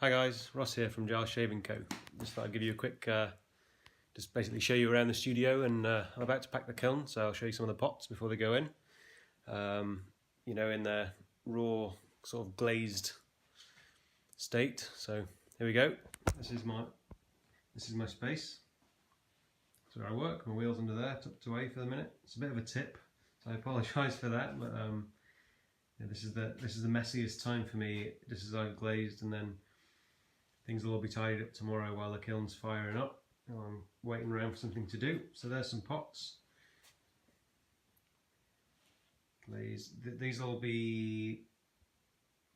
Hi guys, Ross here from Giles Shaving Co. Just thought I'd give you a quick, just basically show you around the studio, and I'm about to pack the kiln, so I'll show you some of the pots before they go in. You know, in their raw, sort of glazed state. So here we go. This is my space. That's where I work. My wheel's under there, tucked away for the minute. It's a bit of a tip, so I apologise for that. But yeah, this is the messiest time for me. This is I've glazed, and then things will all be tidied up tomorrow while the kiln's firing up. I'm waiting around for something to do. So there's some pots. Glaze. These will be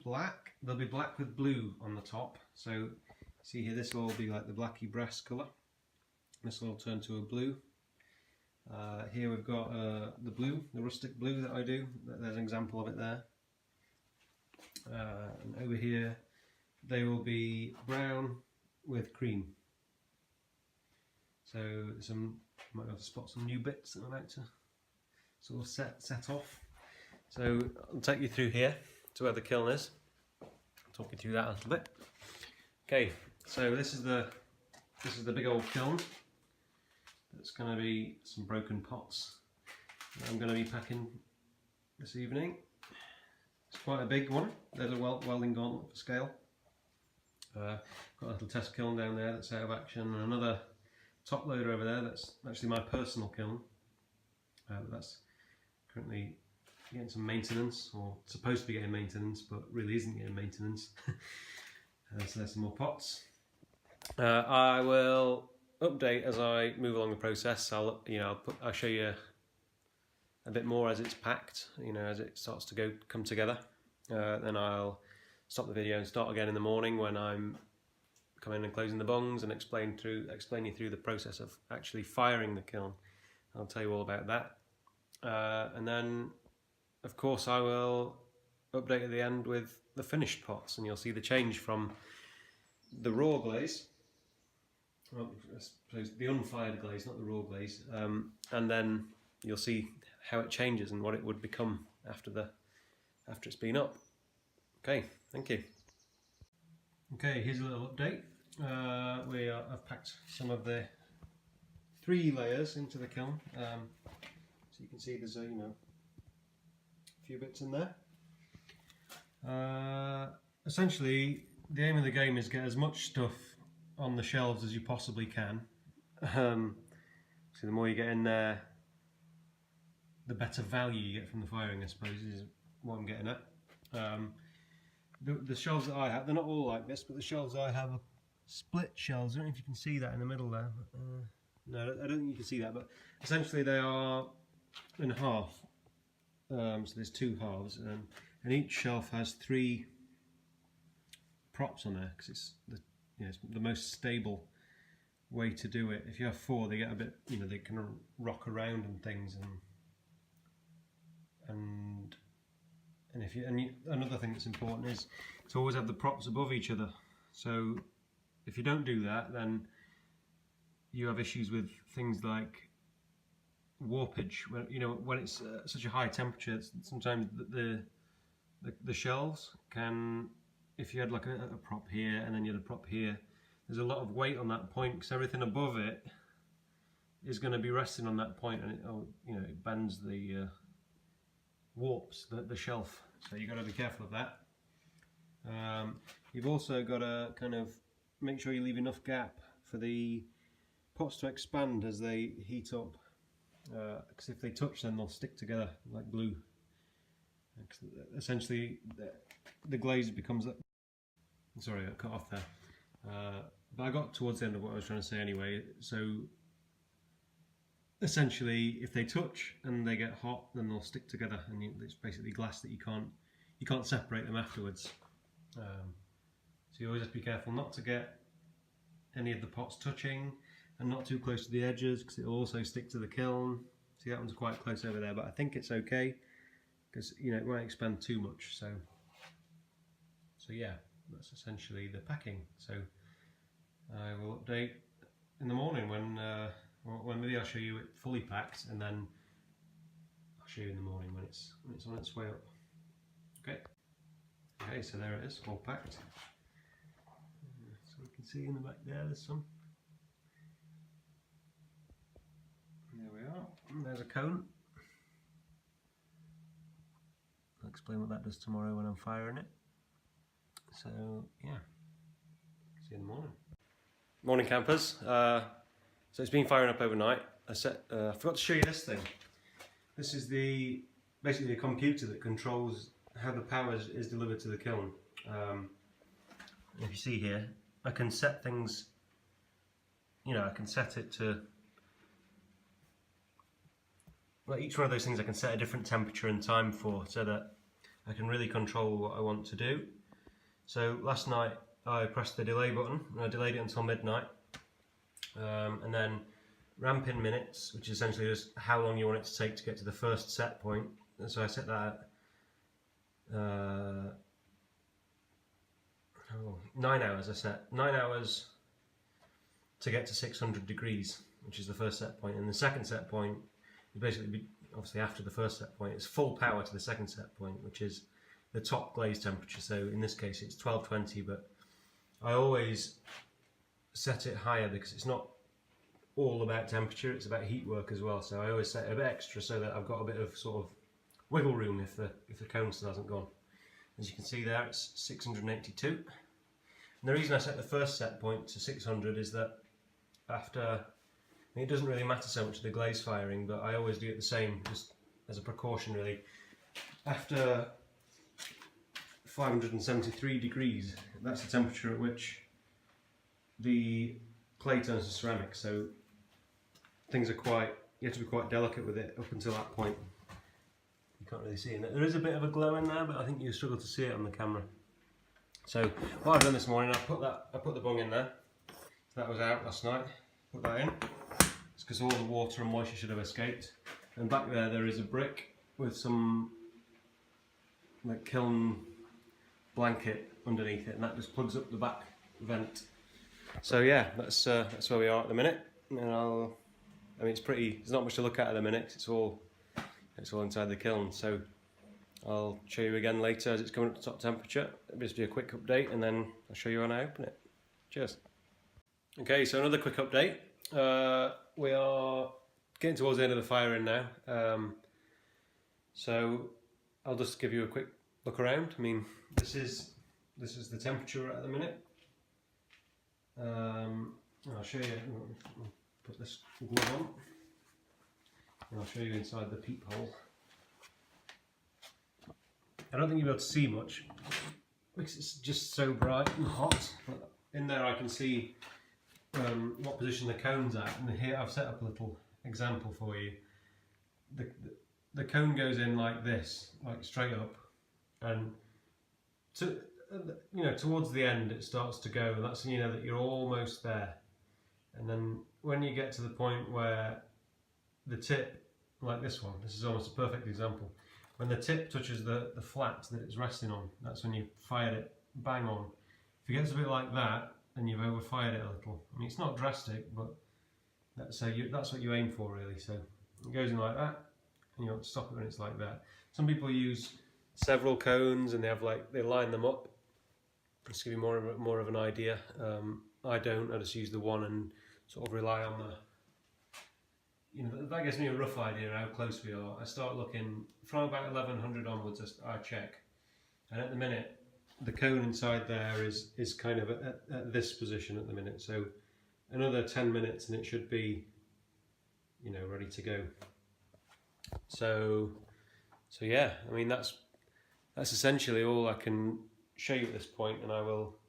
black. They'll be black with blue on the top. So see here, this will be like the blacky brass colour. This will turn to a blue. Here we've got the blue, the rustic blue that I do. There's an example of it there. And over here they will be brown with cream. So might be able to spot some new bits that I'm about to sort of set off. So I'll take you through here to where the kiln is. I'll talk you through that a little bit. Okay, so this is the big old kiln. It's going to be some broken pots that I'm going to be packing this evening. It's quite a big one. There's a welding gauntlet for scale. Got a little test kiln down there that's out of action, and another top loader over there that's actually my personal kiln. That's currently getting some maintenance, or supposed to be getting maintenance, but really isn't getting maintenance. So there's some more pots. I will update as I move along the process. I'll show you a bit more as it's packed. You know, as it starts to come together. Then I'll stop the video and start again in the morning when I'm coming and closing the bungs and explain you through the process of actually firing the kiln. I'll tell you all about that. And then, of course, I will update at the end with the finished pots, and you'll see the change from the raw glaze. Well, I suppose the unfired glaze, not the raw glaze, and then you'll see how it changes and what it would become after it's been up. Okay, thank you. Okay, here's a little update. I've packed some of the 3 layers into the kiln. So you can see there's a few bits in there. Essentially, the aim of the game is get as much stuff on the shelves as you possibly can. So the more you get in there, the better value you get from the firing, I suppose, is what I'm getting at. The shelves that I have, they're not all like this, but the shelves I have are split shelves. I don't know if you can see that in the middle there. No, I don't think you can see that, but essentially they are in half. So there's 2 halves, and each shelf has 3 props on there, because it's the most stable way to do it. If you have 4, they get a bit, they kind of rock around and things, and another thing that's important is to always have the props above each other. So if you don't do that, then you have issues with things like warpage. When it's such a high temperature, sometimes the shelves can, if you had like a prop here and then you had a prop here, there's a lot of weight on that point, because everything above it is going to be resting on that point, and it bends the warps the shelf, so you've got to be careful of that. You've also got to kind of make sure you leave enough gap for the pots to expand as they heat up, because if they touch, then they'll stick together like glue. Essentially the glaze becomes sorry, I cut off there, but I got towards the end of what I was trying to say anyway. So essentially, if they touch and they get hot, then they'll stick together, and it's basically glass that you can't separate them afterwards. So you always have to be careful not to get any of the pots touching, and not too close to the edges, because it will also stick to the kiln. See, that one's quite close over there, but I think it's okay, because it won't expand too much. So yeah, that's essentially the packing. So I will update in the morning when maybe I'll show you it fully packed, and then I'll show you in the morning when it's on its way up. Okay, so there it is, all packed. can see in the back there's some. There we are, and there's a cone. I'll explain what that does tomorrow when I'm firing it. So yeah, see you in the morning. Morning campers. So it's been firing up overnight. I forgot to show you this thing. This is basically a computer that controls how the power is delivered to the kiln. If you see here, I can set things, I can set it to, well, each one of those things I can set a different temperature and time for, so that I can really control what I want to do. So last night I pressed the delay button and I delayed it until midnight, and then ramping minutes, which is essentially just how long you want it to take to get to the first set point. And so I set that at 9 hours. I set 9 hours to get to 600 degrees, which is the first set point, and the second set point is basically, obviously after the first set point, it's full power to the second set point, which is the top glaze temperature. So in this case it's 1220, but I always set it higher because it's not all about temperature, it's about heat work as well. So I always set it a bit extra so that I've got a bit of sort of wiggle room if the cone still hasn't gone. As you can see there, it's 682. And the reason I set the first set point to 600 is that it doesn't really matter so much the glaze firing, but I always do it the same, just as a precaution really. After 573 degrees, that's the temperature at which the clay turns to ceramic, so things are you have to be quite delicate with it up until that point. You can't really see it. There is a bit of a glow in there, but I think you struggle to see it on the camera. So what I've done this morning, I put the bung in there. So that was out last night. Put that in. It's because all the water and moisture should have escaped. And back there is a brick with some like kiln blanket underneath it, and that just plugs up the back vent. So yeah, that's where we are at the minute. And there's not much to look at the minute. It's all inside the kiln. So I'll show you again later as it's coming up to top temperature. It'll just be a quick update, and then I'll show you when I open it. Cheers. Okay, so another quick update. We are getting towards the end of the firing now. So I'll just give you a quick look around. I mean, this is the temperature at the minute. I'll show you. I'll put this glove on, and I'll show you inside the peephole. I don't think you'll be able to see much because it's just so bright and hot. But in there, I can see what position the cone's at, and here I've set up a little example for you. The cone goes in like this, like straight up, and towards the end it starts to go, and that's that you're almost there. And then when you get to the point where the tip, like this one, this is almost a perfect example. When the tip touches the flat that it's resting on, that's when you fired it bang on. If it gets a bit like that, then you've overfired it a little. I mean, it's not drastic, but that's what you aim for really. So it goes in like that, and you want to stop it when it's like that. Some people use several cones and they line them up. Just to give you more of an idea. I don't. I just use the one and sort of rely on that gives me a rough idea how close we are. I start looking from about 1100 onwards. I check, and at the minute the cone inside there is kind of at this position at the minute. So another 10 minutes and it should be ready to go. So yeah, I mean that's essentially all I can show you at this point, and I will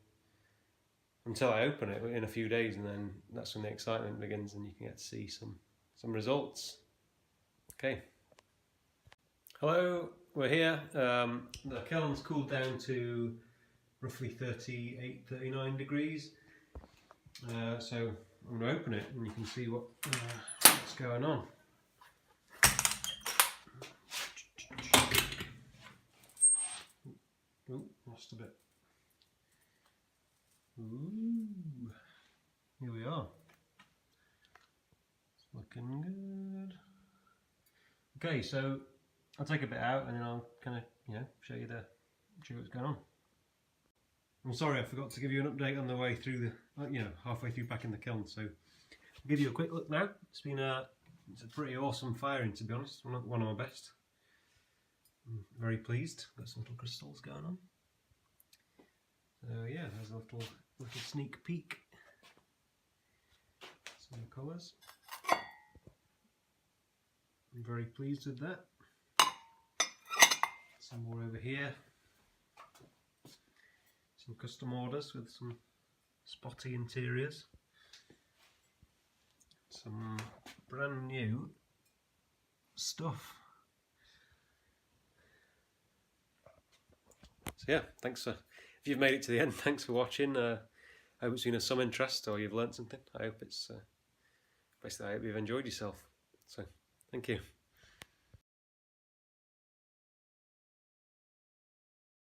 until I open it in a few days, and then that's when the excitement begins and you can get to see some results. Okay. Hello, we're here. The kiln's cooled down to roughly 38, 39 degrees. So I'm going to open it and you can see what's going on. Oh, lost a bit. Ooh, here we are. It's looking good. Okay, so I'll take a bit out and then I'll kind of, show you what's going on. I'm sorry I forgot to give you an update on the way through the, halfway through packing the kiln. So I'll give you a quick look now. It's a pretty awesome firing, to be honest. One of my best. I'm very pleased. Got some little crystals going on. So yeah, there's a little sneak peek. Some colours. I'm very pleased with that. Some more over here. Some custom orders with some spotty interiors. Some brand new stuff. So yeah, thanks if you've made it to the end, thanks for watching. I hope it's been of some interest or you've learnt something. I hope you've enjoyed yourself. So, thank you.